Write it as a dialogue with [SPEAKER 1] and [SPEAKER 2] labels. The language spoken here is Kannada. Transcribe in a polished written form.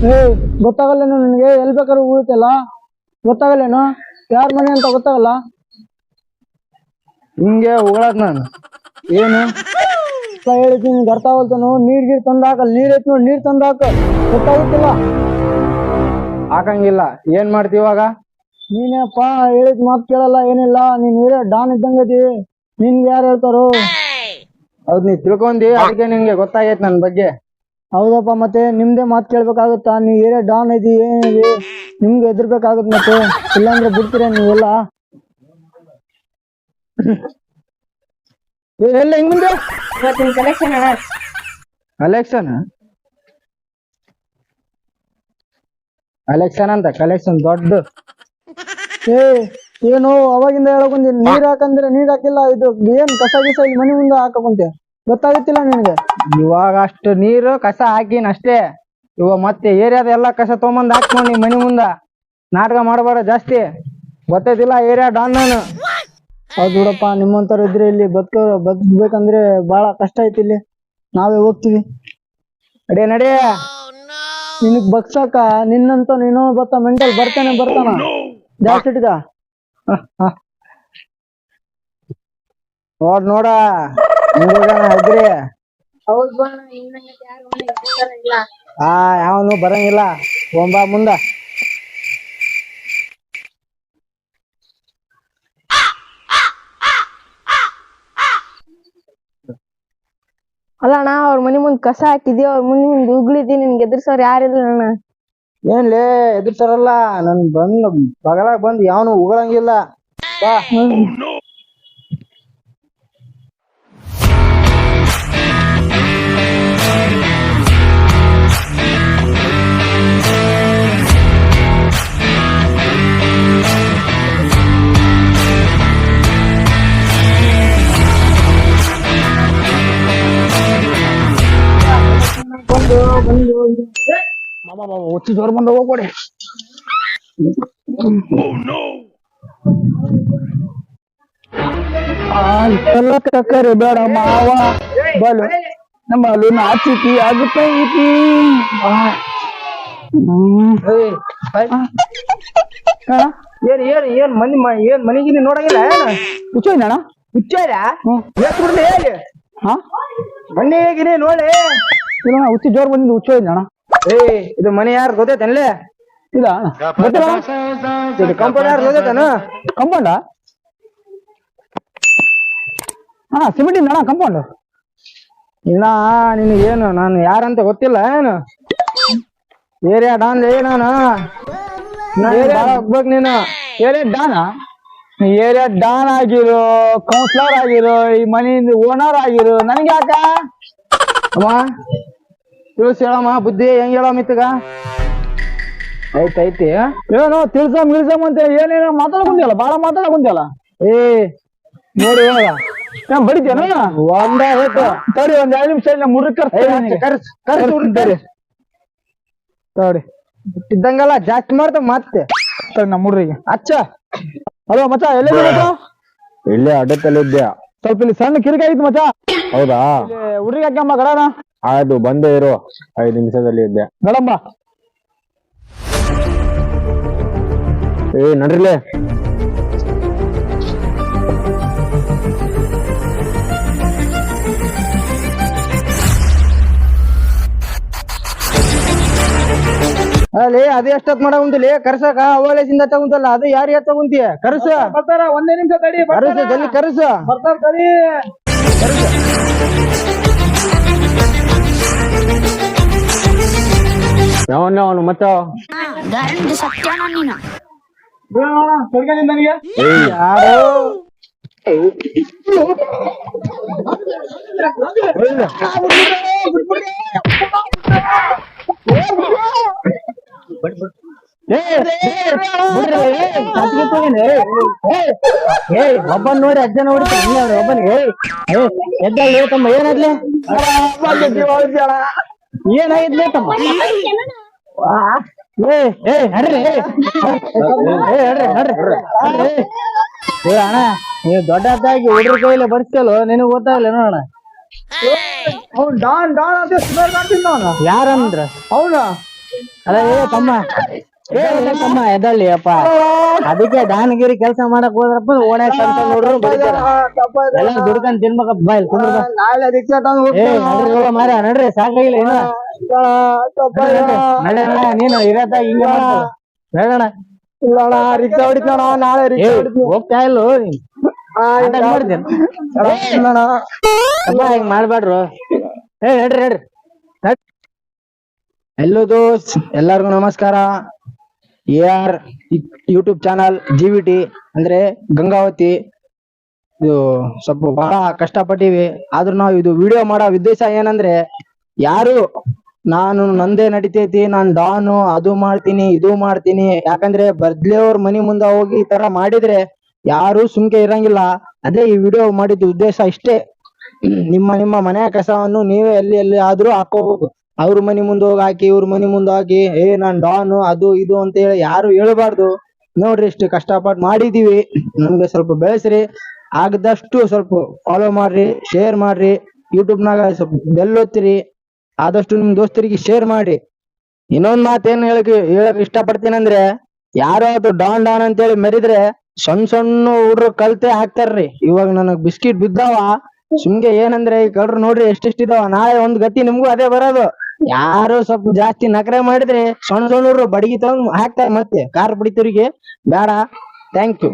[SPEAKER 1] ಏ ಗೊತ್ತಾಗಲ್ಲೇನು ನಿನಗೆ ಎಲ್ಲಿ ಬೇಕಾದ್ರೂ ಉಳಿತಲ್ಲ ಗೊತ್ತಾಗಲ್ಲೇನು ಯಾರ ಮನೆ ಅಂತ ಗೊತ್ತಾಗಲ್ಲ
[SPEAKER 2] ಹಿಂಗೆ ಉಗಳದ್ ನಾನು ಏನು
[SPEAKER 1] ಹೇಳಿದ್ದೀನಿ ನಿನ್ಗೆ ಅರ್ಥ ಆಗಲ್ತೇನು ನೀರ್ ಗೀರ್ ತಂದು ಹಾಕಲ್ಲ ನೀರ್ ಐತ್ ನೋಡಿ ನೀರ್ ತಂದು ಹಾಕ ಗೊತ್ತಾಗುತ್ತಿಲ್ಲ
[SPEAKER 2] ಹಾಕಂಗಿಲ್ಲ ಏನ್ ಮಾಡ್ತೀವಿ ಇವಾಗ
[SPEAKER 1] ನೀನೇಪ್ಪ ಹೇಳಿದ್ ಮಾತು ಕೇಳಲ್ಲ ಏನಿಲ್ಲ ನೀನ್ ಡಾನ್ ಇದ್ದಂಗ ಐತಿ ನಿನ್ಗೆ ಯಾರು ಹೇಳ್ತಾರೋ
[SPEAKER 2] ಹೌದ್ ನೀ ತಿಳ್ಕೊಂಡಿ ಅದಕ್ಕೆ ನಿನ್ಗೆ ಗೊತ್ತಾಗೈತ್ ನನ್ ಬಗ್ಗೆ
[SPEAKER 1] ಹೌದಪ್ಪ ಮತ್ತೆ ನಿಮ್ದೇ ಮಾತು ಕೇಳ್ಬೇಕಾಗುತ್ತಾ ನೀ ಏರಿಯಾ ಡಾನ್ ಐತಿ ಏನಿದೆ ನಿಮ್ಗೆ ಎದುರ್ಬೇಕಾಗುತ್ತೆ ಮತ್ತೆ ಇಲ್ಲಾಂದ್ರೆ ಬಿಡ್ತೀರ ನೀವೆಲ್ಲ
[SPEAKER 2] ಎಲ್ಲ ಹಿಂಗ್ ಮುಂದೆ
[SPEAKER 3] ಇವತ್ತಿನ ಕಲೆಕ್ಷನ್ ಅಣ್ಣ.
[SPEAKER 2] ಅಲೆಕ್ಷನ್ ಅಂತ ಕಲೆಕ್ಷನ್ ದೊಡ್ಡ
[SPEAKER 1] ಏ ಏನು ಅವಾಗಿಂದ ಹೇಳಕೊಂದಿ ನೀರ್ ಹಾಕಂದ್ರೆ ನೀರ್ ಹಾಕಿಲ್ಲ ಇದು ಏನ್ ಕಸ ಗಿಸ ಇಲ್ಲಿ ಮನೆ ಮುಂದೆ ಹಾಕಕೊಂತೆ ಗೊತ್ತಾಗುತ್ತಿಲ್ಲ ನಿನಗೆ
[SPEAKER 2] ಇವಾಗ ಅಷ್ಟು ನೀರು ಕಸ ಹಾಕಿನ ಅಷ್ಟೇ ಇವಾಗ ಮತ್ತೆ ಏರಿಯಾದ ಎಲ್ಲಾ ಕಸ ತೊಗೊಂಬಂದ್ ಹಾಕ್ಕೊಂಡು ಮನಿ ಮುಂದ ನಾಟಕ ಮಾಡಬೇಡ ಜಾಸ್ತಿ ಗೊತ್ತೈತಿಲ್ಲ ಏರಿಯಾ ಡಾನ್ ನಾನು
[SPEAKER 1] ಹೌದು ಬಿಡಪ್ಪ ನಿಮ್ಮಂತರ ಇದ್ರೆ ಇಲ್ಲಿ ಬದುಕ್ಬೇಕಂದ್ರೆ ಬಹಳ ಕಷ್ಟ ಐತಿ ಇಲ್ಲಿ ನಾವೇ ಹೋಗ್ತೀವಿ
[SPEAKER 2] ನಡೆ ನಡೆ
[SPEAKER 1] ನಿನಗ್ ಬಗ್ಸಕ ನಿನ್ನಂತ ನೀನು ಬತ್ತ ಮೆಂಟಲ್ ಬರ್ತಾನ ಜಾಸ್ತಿ ಇಟ್ಕ
[SPEAKER 2] ನೋಡ ಇದ್ರಿ
[SPEAKER 3] ಹೌದ್ ಬಾ ಅಣ್ಣ, ಇನ್ನ ಯಾರು ಇಲ್ಲ.
[SPEAKER 2] ಯಾವನು ಬರಂಗಿಲ್ಲ ಹೋಗ್ಬಾ ಮುಂದ
[SPEAKER 3] ಅಲ್ಲ ಅಣ್ಣ ಅವ್ರ ಮನಿ ಮುಂದ್ ಕಸ ಹಾಕಿದ್ವಿ ಅವ್ರ ಮನಿ ಮುಂದ್ ಉಗ್ಳಿದ್ದಿ ನಿನ್ಗೆ ಎದುರ್ಸೋರ್ ಯಾರಿಲ್ಲ ಅಣ್ಣ.
[SPEAKER 2] ಏನ್ಲೇ ಎದುರ್ತಾರಲ್ಲ ನನ್ ಬಗಲಾಗ ಬಂದ್ ಯಾವನು ಉಗಳಂಗಿಲ್ಲ ಬಾ
[SPEAKER 1] ಹುಚ್ಚಿ ಜೋರ್ ಬಂದ ಹೋಗ್ಕೊಡಿ ಕರೆ ಬೇಡ ಮಾವ ಬಲು ನಮ್ಮಲು ನಾಚಿತಿ ಆಗುತ್ತೈತಿ
[SPEAKER 2] ಏನ್ ಏನ್ ಏನ್ ಮನಿ ಏನ್ ಮನಿಗಿನಿ ನೋಡಂಗಿಲ್ಲ
[SPEAKER 1] ಹುಚ್ಚೋಯ್ನಣ್ಣ
[SPEAKER 2] ಹುಚ್ಚಾರ ಹೇಳಿ
[SPEAKER 1] ಹಾ
[SPEAKER 2] ಮನೆಗಿನಿ ನೋಡಿ
[SPEAKER 1] ಇಲ್ಲ ಹುಚ್ಚಿ ಜೋರ್ ಬಂದಿದ್ದು ಹುಚ್ಚೋಯ್ನಣ್ಣ
[SPEAKER 2] ಇದು ಮನೆ ಯಾರು ಗೊತ್ತೈತನ್ಲೇ
[SPEAKER 1] ಇಲ್ಲ
[SPEAKER 2] ಇದು ಕಂಪೌಂಡ್ ಯಾರು ಗೊತ್ತೈತಾನ
[SPEAKER 1] ಕಂಪೌಂಡ ಹಾ ಸಿಮೆಂಟ್ ಅಣ್ಣ ಕಂಪೌಂಡ್
[SPEAKER 2] ಇನ್ನ ನಿನಗೇನು ನಾನು ಯಾರಂತ ಗೊತ್ತಿಲ್ಲ ಏನು ಏರಿಯಾ ಡಾನ್ ನಾನು ಹೋಗ್ಬೇಕು ನೀನು
[SPEAKER 1] ಏರಿಯಾ ಡಾನ ಏರಿಯಾ ಡಾನ್ ಆಗಿರೋ ಕೌನ್ಸಿಲರ್ ಆಗಿರೋ ಈ ಮನೆಯಿಂದ ಓನರ್ ಆಗಿರೋ ನನಗೆ ಯಾಕ
[SPEAKER 2] ಅಮ್ಮ ತಿಳಿಸಿ ಹೇಳಮ್ಮ ಬುದ್ಧಿ ಹೆಂಗ್ ಹೇಳಮ್ಮ ಇತ್ತಗ ಐತಿ
[SPEAKER 1] ಏನು ತಿಳ್ಸಮ್ ಗಿಳ್ಸಮ್ ಅಂತ ಏನೇನೋ ಮಾತಾಡ್ಕೊಂತಿಯಲ್ಲ ಬಾಳ ಮಾತಾಡ್ಕೊಂತಿಯಲ್ಲ
[SPEAKER 2] ನೋಡಿ ಇವಾಗ
[SPEAKER 1] ಬಡಿತೇನ
[SPEAKER 2] ಒಂದ ಹೋಯ್ತು
[SPEAKER 1] ತಡಿ ಒಂದ್ 2 ನಿಮಿಷ ಮುರ್ರಿ ತಡಿ
[SPEAKER 2] ಇದ್ದಂಗಲ್ಲ ಜಾಸ್ತಿ ಮಾಡ್ತಾವ ಮತ್ತೆ
[SPEAKER 1] ತಡಿ ನಮ್ಮ ಮುರ್ರಿಗೆ
[SPEAKER 2] ಅಚ್ಚ
[SPEAKER 1] ಹಲೋ ಮಚ್ಚ ಎಲ್ಲಿ ಮಚ್ಚ
[SPEAKER 4] ಇಲ್ಲೇ ಅಡ್ಡತ್ತಲ್ಲಿದ್ದೆ.
[SPEAKER 1] ಸ್ವಲ್ಪ ಇಲ್ಲಿ ಸಣ್ಣ ಕಿರಿಕ ಐತಿ ಮಚ್ಚ
[SPEAKER 4] ಹೌದಾ?
[SPEAKER 1] ಹುಡುಗಿ ಹಾಕಮ್ಮ ಗಡನ
[SPEAKER 4] ಆಯ್ತು ಬಂದೇ ಇರು, 5 ನಿಮಿಷದಲ್ಲಿ ಇದ್ದೆ.
[SPEAKER 1] ಗಡಂಬ
[SPEAKER 4] ನಡ್ರಿಲೆ.
[SPEAKER 2] ಅಲ್ಲಿ ಅದು ಎಷ್ಟೊತ್ ಮಾಡ ಕುಂತಿಲಿ ಕರ್ಸಕ ಅವಲೇಸಿಂದ ತಗೊಂತಲ್ಲ ಅದು ಯಾರು ತಗೊಂತೀಯ ಕರ್ಸ
[SPEAKER 1] ಬರ್ತಾರ 1 ನಿಮಿಷ ತಡಿ
[SPEAKER 2] ಕರ್ಸ ಜಲ್ದಿ ಕರ್ಸ
[SPEAKER 1] ಬರ್ತಾರ ತಡಿ
[SPEAKER 4] ಅವನು ಮತ್ತ
[SPEAKER 3] ಸತ್ಯಾನ ನೀನು
[SPEAKER 1] ನನಗೆ
[SPEAKER 2] ಯಾರು ಒಬ್ಬನ್ ನೋಡಿ ಅಜ್ಜ ನೋಡಿತೀನಿ ಒಬ್ಬನಿಗೆ ಎದ್ದಲ್ಲಿ ತಮ್ಮ ಏನಾದ್ಲೆ ಏನಾಗಿದ್ಲೆ ತಮ್ಮ ಅಣ್ಣ ನೀವು ದೊಡ್ಡದಾಗಿ ಹುಡುಗ್ರ ಕೈಲಿ ಬರ್ತೀಯಲ್ಲ ನಿನಗ್ ಗೊತ್ತಾಗಲ್ಲ ನೋಡ
[SPEAKER 1] ಅವ್ನು ಡಾನ್ ಡಾನ್ ಅಂತ ಸ್ಮೆಲ್ ಮಾಡ್ತೀನಿ ಅವನು
[SPEAKER 2] ಯಾರಂದ್ರ
[SPEAKER 1] ಅವನು
[SPEAKER 2] ಅಲ್ಲ ಏ ತಮ್ಮ ತಮ್ಮ ಎದಳ್ಳಿ ಅಪ್ಪ ಅದಕ್ಕೆ ದಾನಗಿರಿ ಕೆಲಸ ಮಾಡಕ್ ಹೋದ್ರಪ್ಪ ಓಣ್ಯಾಗ ಅಂತ ನೋಡ್ರು ಬಡಿತಾರ ಎಲ್ಲ ದುಡ್ಕೊಂಡ್ ತಿನ್ಬೇಕಪ್ಪ ಬಾ ಇಲ್ಲಿ ಕುಂದ್ರ ಬಾ.
[SPEAKER 1] ನಾಳೆ ರಿಕ್ಷಾ ತಂದು
[SPEAKER 2] ಏ ನಡ್ರಿ ಹೋಗ ಮಾರ ನಡ್ರಿ ಸಾಕಾಗಿಲ್ಲ ಇನ್ನ ನಡೆ ನೀನು ಇರತ್ತಾಗ ಹಿಂಗೆ ಮಾಡ್ತಾರ ಬೇಡಣ
[SPEAKER 1] ಇಲ್ಲಣ್ಣ ರಿಕ್ಷಾ ಹೊಡಿತೀವಣ್ಣ ನಾಳೆ ರಿಕ್ಷಾ ಹೊಡಿತೀವಿ
[SPEAKER 2] ಹೋಗ್ತಾ ಇಲ್ಲೋ ಮಾಡ್ತೇನೆ
[SPEAKER 1] ಇಲ್ಲಣ್ಣ
[SPEAKER 2] ಹಿಂಗ್ ಮಾಡ್ಬೇಡ್ರು ಏ ನಡ್ರಿ ನಡ್ರಿ ಎಲ್ಲೋ ದೋಸ್ತ್ ಎಲ್ಲರಿಗೂ ನಮಸ್ಕಾರ AR ಯೂಟ್ಯೂಬ್ ಚಾನಲ್ GVT ಅಂದ್ರೆ ಗಂಗಾವತಿ ಇದು ಸ್ವಲ್ಪ ಬಹಳ ಕಷ್ಟಪಟ್ಟಿವಿ ಆದ್ರೂ ನಾವು ಇದು ವಿಡಿಯೋ ಮಾಡೋ ಉದ್ದೇಶ ಏನಂದ್ರೆ ಯಾರು ನಾನು ನಂದೇ ನಡಿತೈತಿ ನಾನ್ ಡಾನು ಅದು ಮಾಡ್ತೀನಿ ಇದು ಮಾಡ್ತೀನಿ ಯಾಕಂದ್ರೆ ಬರ್ದ್ಲೇವ್ರ ಮನಿ ಮುಂದ ಹೋಗಿ ಈ ತರ ಮಾಡಿದ್ರೆ ಯಾರು ಸುಮ್ಕೆ ಇರಂಗಿಲ್ಲ ಅದೇ ಈ ವಿಡಿಯೋ ಮಾಡಿದ ಉದ್ದೇಶ ಇಷ್ಟೇ ನಿಮ್ಮ ಮನೆಯ ಕಸವನ್ನು ನೀವೇ ಎಲ್ಲಿ ಆದ್ರೂ ಹಾಕೋಬಹುದು ಅವ್ರ ಮನಿ ಮುಂದೆ ಹೋಗಿ ಹಾಕಿ ಇವ್ರ ಮನಿ ಮುಂದೆ ಹಾಕಿ ನಾನ್ ಡಾನು ಅದು ಇದು ಅಂತ ಹೇಳಿ ಯಾರು ಹೇಳ್ಬಾರ್ದು ನೋಡ್ರಿ ಇಷ್ಟು ಕಷ್ಟಪಟ್ಟು ಮಾಡಿದೀವಿ ನಮ್ಗೆ ಸ್ವಲ್ಪ ಬೆಳೆಸ್ರಿ ಆಗದಷ್ಟು ಸ್ವಲ್ಪ ಫಾಲೋ ಮಾಡ್ರಿ ಶೇರ್ ಮಾಡ್ರಿ ಯೂಟ್ಯೂಬ್ನಾಗ ಸ್ವಲ್ಪ ಬೆಲ್ ಒತ್ತಿರಿ ಆದಷ್ಟು ನಿಮ್ ದೋಸ್ತರಿಗೆ ಶೇರ್ ಮಾಡಿ ಇನ್ನೊಂದ್ ಮಾತೇನ್ ಹೇಳಕ್ ಇಷ್ಟಪಡ್ತೀನಿ ಅಂದ್ರೆ ಯಾರೋ ಅದು ಡಾನ್ ಅಂತೇಳಿ ಮೆರಿದ್ರೆ ಸಣ್ಣ ಹುಡ್ರು ಕಲ್ತೆ ಹಾಕ್ತಾರ್ರಿ ಇವಾಗ ನನಗ್ ಬಿಸ್ಕಿಟ್ ಬಿದ್ದಾವ ಸುಮ್ಗೆ ಏನಂದ್ರೆ ಈ ಕಳ್ರು ನೋಡ್ರಿ ಎಷ್ಟೆಷ್ಟಿದಾವ ನಾಳೆ ಒಂದ್ ಗತಿ ನಿಮ್ಗೂ ಅದೇ ಬರೋದು ಯಾರು ಸ್ವಲ್ಪ ಜಾಸ್ತಿ ನಕರೆ ಮಾಡಿದ್ರೆ ಸಣ್ಣ ಹುಡ್ರು ಬಡಗಿ ತಗೊಂಡ್ ಹಾಕ್ತಾರೆ ಮತ್ತೆ ಕಾರ್ ಬಿಡಿತವ್ರಿಗೆ ಬೇಡ ಥ್ಯಾಂಕ್ ಯು